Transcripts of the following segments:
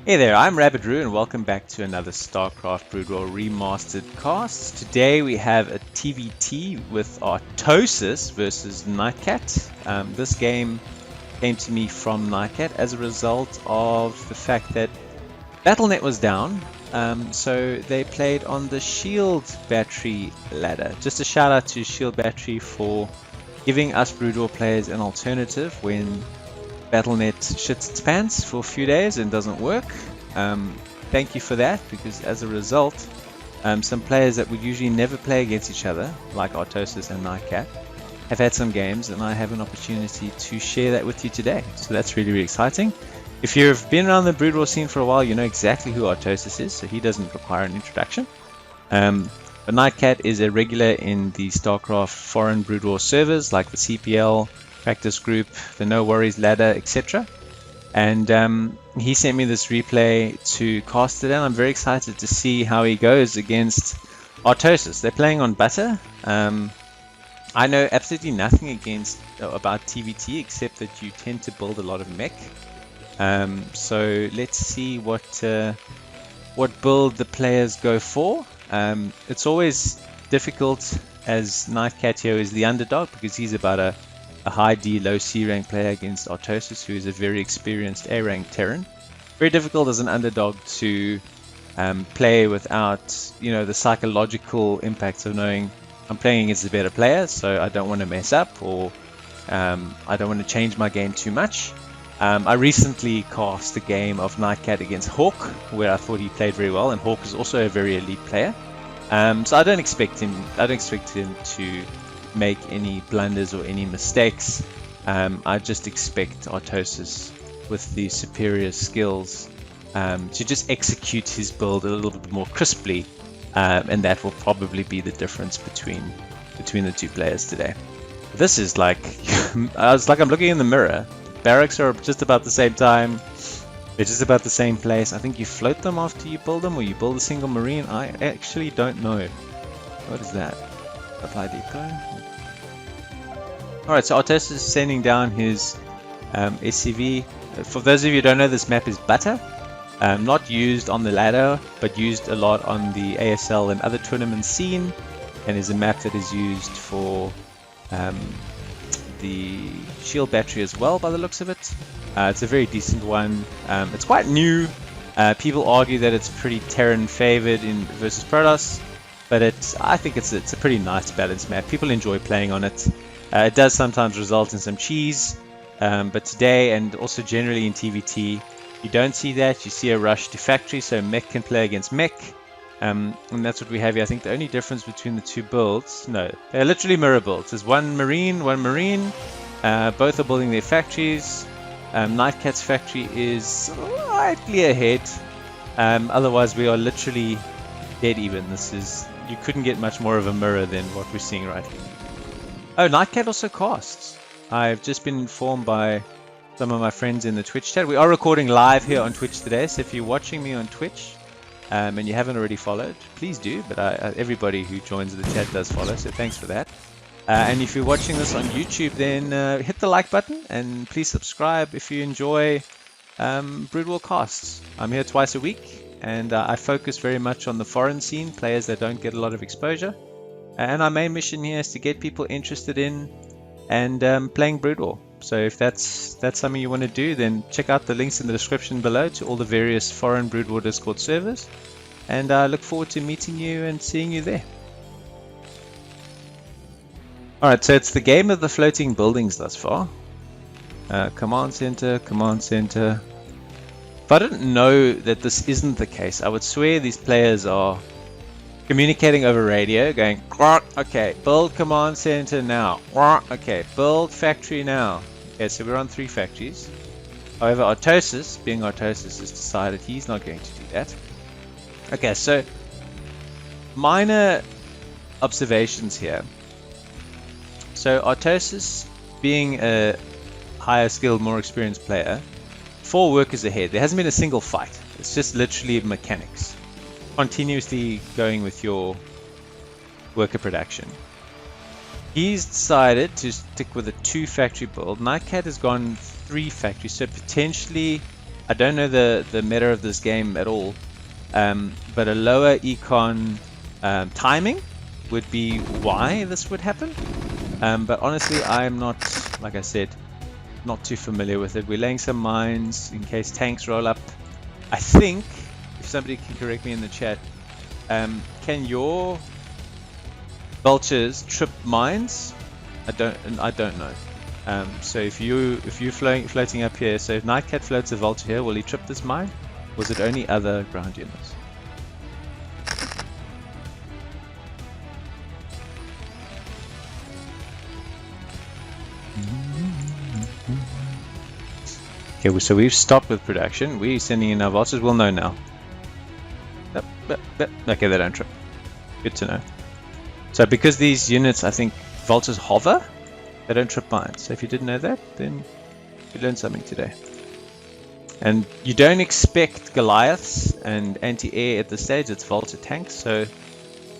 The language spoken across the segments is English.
Hey there, I'm Rabidru and welcome back to another Starcraft Broodwar Remastered cast. Today we have a TVT with Artosis versus Nitekat. This game came to me from Nitekat as a result of the fact that BattleNet was down, so they played on the Shield Battery ladder. Just a shout out to Shield Battery for giving us Broodwar players an alternative when BattleNet shits its pants for a few days and doesn't work. Thank you for that, because as a result, some players that would usually never play against each other, like Artosis and Nitekat, have had some games, and I have an opportunity to share that with you today. So that's really, really exciting. If you've been around the Broodwar scene for a while, you know exactly who Artosis is, so he doesn't require an introduction. But Nitekat is a regular in the Starcraft foreign Broodwar servers, like the CPL, practice group, the No Worries ladder, etc. And he sent me this replay to cast it, and I'm very excited to see how he goes against Artosis. They're playing on Butter. I know absolutely nothing about TVT except that you tend to build a lot of mech. So let's see what build the players go for. It's always difficult as Nitekat here is the underdog, because he's about a high D, low C rank player against Artosis, who is a very experienced A rank Terran. Very difficult as an underdog to play without, the psychological impacts of knowing I'm playing against a better player, so I don't want to mess up, or I don't want to change my game too much. I recently cast a game of Nitekat against Hawk, where I thought he played very well, and Hawk is also a very elite player. So I don't expect him to make any blunders or any mistakes. I just expect Artosis with the superior skills to just execute his build a little bit more crisply, and that will probably be the difference between the two players today. This is like it's like I'm looking in the mirror. Barracks are just about the same time. They're just about the same place. I think you float them after you build them, or you build a single marine. I actually don't know. What is that? Apply deco. Alright, so Artosis is sending down his SCV. For those of you who don't know, this map is Butter. Not used on the ladder, but used a lot on the ASL and other tournament scene, and is a map that is used for the Shield Battery as well, by the looks of it. It's a very decent one. It's quite new. People argue that it's pretty Terran favored in versus Protoss, but I think it's a pretty nice balanced map. People enjoy playing on it. It does sometimes result in some cheese, but today, and also generally in TVT, you don't see that. You see a rush to factory, so mech can play against mech, and that's what we have here. I think the only difference between the two builds, no, they're literally mirror builds. There's one marine. Both are building their factories. Nitekat's factory is slightly ahead. Otherwise, we are literally dead even. You couldn't get much more of a mirror than what we're seeing right here. Oh, Nitekat also casts. I've just been informed by some of my friends in the Twitch chat. We are recording live here on Twitch today, so if you're watching me on Twitch and you haven't already followed, please do. But everybody who joins the chat does follow, so thanks for that. And if you're watching this on YouTube, then hit the like button, and please subscribe if you enjoy Broodwar casts. I'm here twice a week, and I focus very much on the foreign scene, players that don't get a lot of exposure. And our main mission here is to get people interested in and playing Broodwar. So if that's something you want to do, then check out the links in the description below to all the various foreign Broodwar Discord servers. And I look forward to meeting you and seeing you there. Alright, so it's the game of the floating buildings thus far. Command center, command center. If I didn't know that this isn't the case, I would swear these players are communicating over radio, going, okay, build command center now. Okay, build factory now. Okay, so we're on 3 factories. However, Artosis, being Artosis, has decided he's not going to do that. Okay, so minor observations here. So Artosis, being a higher skilled, more experienced player, 4 workers ahead. There hasn't been a single fight. It's just literally mechanics. Continuously going with your worker production. He's decided to stick with a 2 factory build. Nitekat has gone 3 factories, so potentially I don't know the meta of this game at all, but a lower econ timing would be why this would happen. But honestly, I'm not, like I said, not too familiar with it. We're laying some mines in case tanks roll up. I think, if somebody can correct me in the chat, can your vultures trip mines? I don't know. So if you're floating up here, so if Nitekat floats a vulture here, will he trip this mine? Or is it only other ground units? Okay, so we've stopped with production. We're sending in our vultures. We'll know now. Okay, they don't trip. Good to know. So because these units, I think, vultures hover, they don't trip mines. So if you didn't know that, then you learned something today. And you don't expect Goliaths and anti-air at this stage. It's vulture tanks, so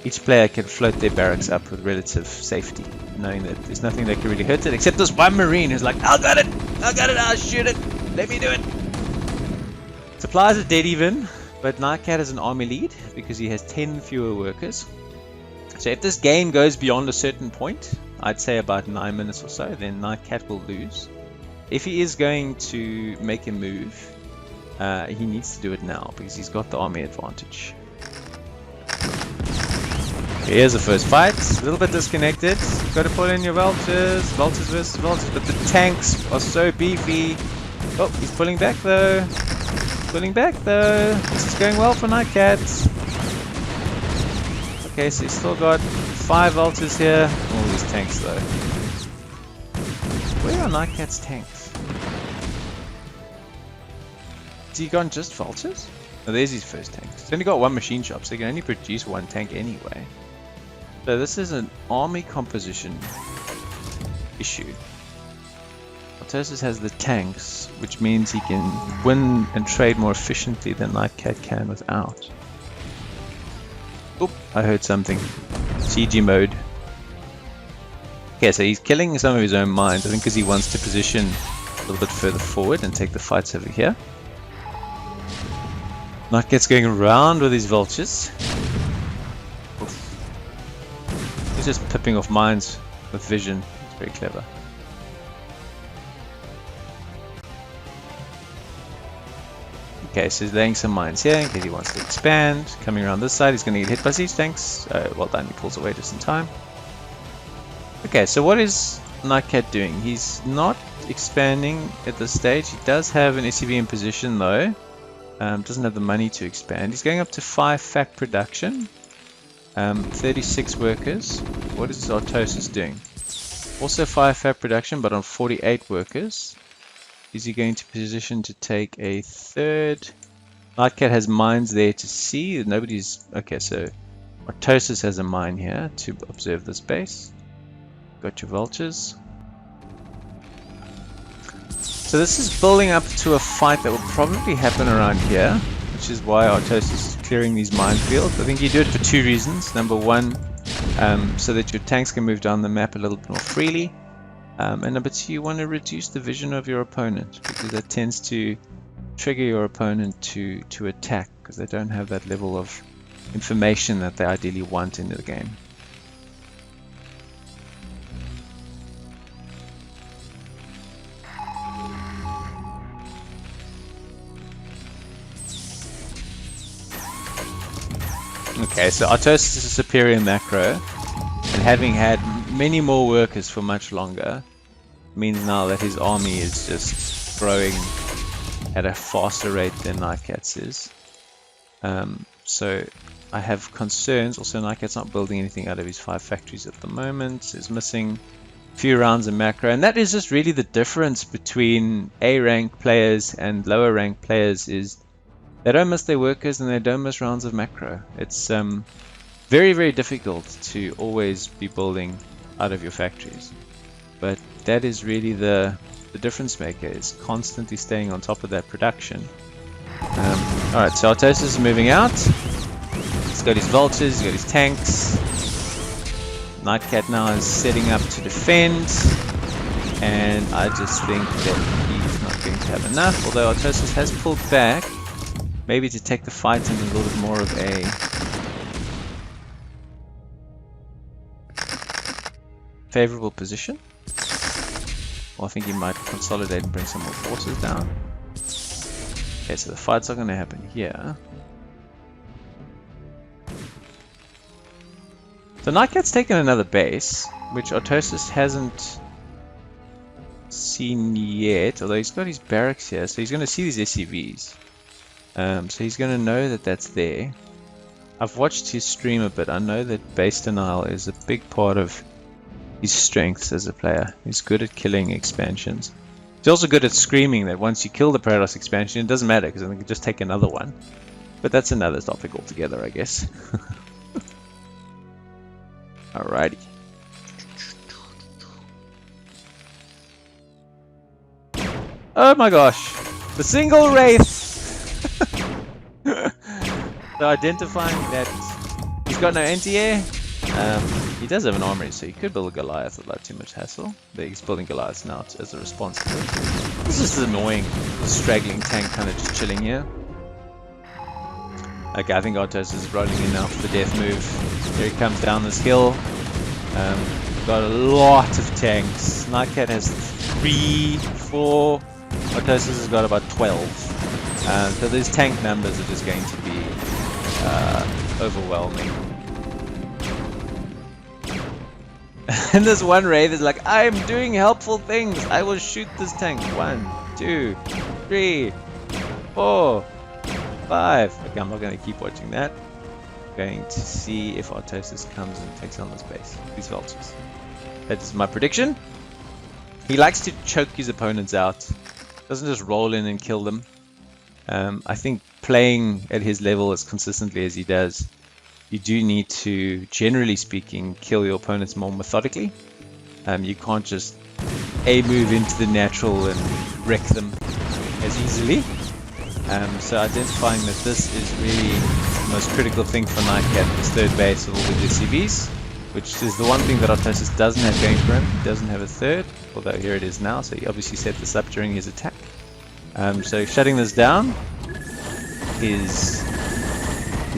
each player can float their barracks up with relative safety, knowing that there's nothing that can really hurt it, except this one Marine who's like, I got it, I'll shoot it, let me do it. Supplies are dead even, but Nitekat is an army lead because he has 10 fewer workers. So if this game goes beyond a certain point, I'd say about 9 minutes or so, then Nitekat will lose. If he is going to make a move, he needs to do it now because he's got the army advantage. Here's the first fight, a little bit disconnected. Got to pull in your vultures, vultures versus vultures, but the tanks are so beefy. Oh, he's pulling back though. Pulling back though. This is going well for Nitekat. Okay, so he's still got 5 vultures here. All these tanks though. Where are Nitekat's tanks? Has he gone just vultures? Oh, there's his first tank. He's only got 1 machine shop, so he can only produce 1 tank anyway. So this is an army composition issue. Artosis has the tanks, which means he can win and trade more efficiently than Nitekat can without. Oop, I heard something. CG mode. Okay, so he's killing some of his own mines, I think because he wants to position a little bit further forward and take the fights over here. Nitekat's going around with his vultures. Oof. He's just pipping off mines with vision. It's very clever. Okay, so he's laying some mines here in case he wants to expand. Coming around this side, he's going to get hit by siege tanks. Well done, he pulls away just in time. Okay, so what is Nitekat doing? He's not expanding at this stage. He does have an SCV in position though. Doesn't have the money to expand. He's going up to 5 fact production. 36 workers. What is Artosis doing? Also 5 fact production, but on 48 workers. Is he going to position to take a 3rd? Nitekat has mines there to see. Nobody's... Okay, so Artosis has a mine here to observe this base. Got your vultures. So this is building up to a fight that will probably happen around here, which is why Artosis is clearing these minefields. I think you do it for 2 reasons. Number 1, so that your tanks can move down the map a little bit more freely. And number 2, you want to reduce the vision of your opponent, because that tends to trigger your opponent to attack, because they don't have that level of information that they ideally want in the game. Okay, so Artosis is a superior macro, and having had many more workers for much longer means now that his army is just growing at a faster rate than Nitekat's is. So I have concerns. Also, Nitekat's not building anything out of his 5 factories at the moment. He's missing a few rounds of macro, and that is just really the difference between A rank players and lower rank players. Is they don't miss their workers and they don't miss rounds of macro. It's very, very difficult to always be building out of your factories. But that is really the difference maker, is constantly staying on top of that production. Alright, so Artosis is moving out. He's got his vultures, he's got his tanks. Nitekat now is setting up to defend. And I just think that he's not going to have enough, although Artosis has pulled back, maybe to take the fight in a little bit more of a favorable position. Well, I think he might consolidate and bring some more forces down. Okay, so the fight's not going to happen here. So Nitekat's taken another base, which Artosis hasn't seen yet, although he's got his barracks here, so he's going to see these SCVs. So he's going to know that that's there. I've watched his stream a bit. I know that base denial is a big part of his strengths as a player. He's good at killing expansions. He's also good at screaming that once you kill the Paradox expansion, it doesn't matter because I can just take another one. But that's another topic altogether, I guess. Alrighty. Oh my gosh! The single wraith! So identifying that he's got no anti-air. He does have an armory, so he could build a Goliath without too much hassle. But he's building Goliaths now as a response to it. This is annoying, straggling tank kind of just chilling here. Okay, I think Artosis is rolling in now for the death move. Here he comes down this hill. Got a lot of tanks. Nitekat has 3, 4. Artosis has got about 12. So these tank numbers are just going to be overwhelming. And this one Wraith is like, I'm doing helpful things. I will shoot this tank. 1, 2, 3, 4, 5. Okay, I'm not going to keep watching that. I'm going to see if Artosis comes and takes on this base. These vultures. That is my prediction. He likes to choke his opponents out. Doesn't just roll in and kill them. I think playing at his level as consistently as he does, you do need to, generally speaking, kill your opponents more methodically. You can't just move into the natural and wreck them as easily. So identifying that this is really the most critical thing for Nitekat, this third base with all the CVs, which is the one thing that Artosis doesn't have going for him. He doesn't have a third, although here it is now, so he obviously set this up during his attack. So shutting this down is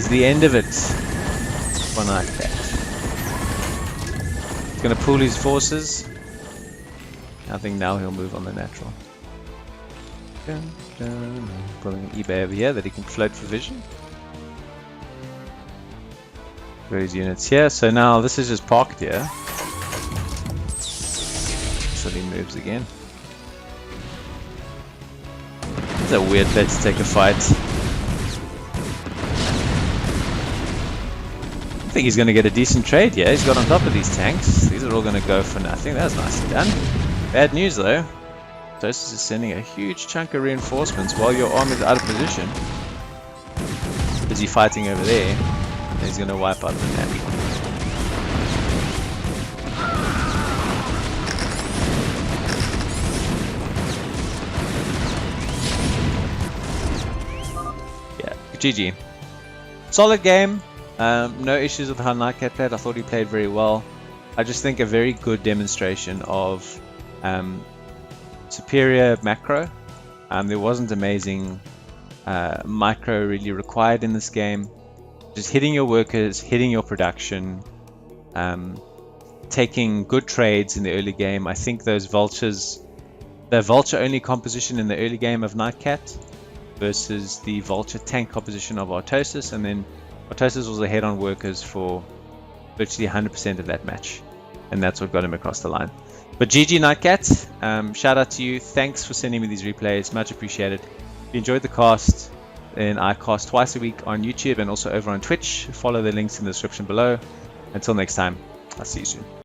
the end of it for Nitekat. He's going to pool his forces. I think now he'll move on the natural. Pulling an eBay over here that he can float for vision. Got his units here, so now this is just parked here. So he moves again. It's a weird place to take a fight. I think he's going to get a decent trade here. He's got on top of these tanks. These are all going to go for nothing. That's nicely done. Bad news though. Artosis is sending a huge chunk of reinforcements while your army is out of position. Busy fighting over there. And he's going to wipe out the natural. Yeah, GG. Solid game. No issues with how Nitekat played. I thought he played very well. I just think a very good demonstration of superior macro. There wasn't amazing micro really required in this game. Just hitting your workers, hitting your production, taking good trades in the early game. I think those vultures, the vulture only composition in the early game of Nitekat versus the vulture tank composition of Artosis, and then Artosis was ahead on workers for virtually 100% of that match, and that's what got him across the line. But GG Nitekat, shout out to you. Thanks for sending me these replays, much appreciated. If you enjoyed the cast, then I cast twice a week on YouTube and also over on Twitch. Follow the links in the description below. Until next time, I'll see you soon.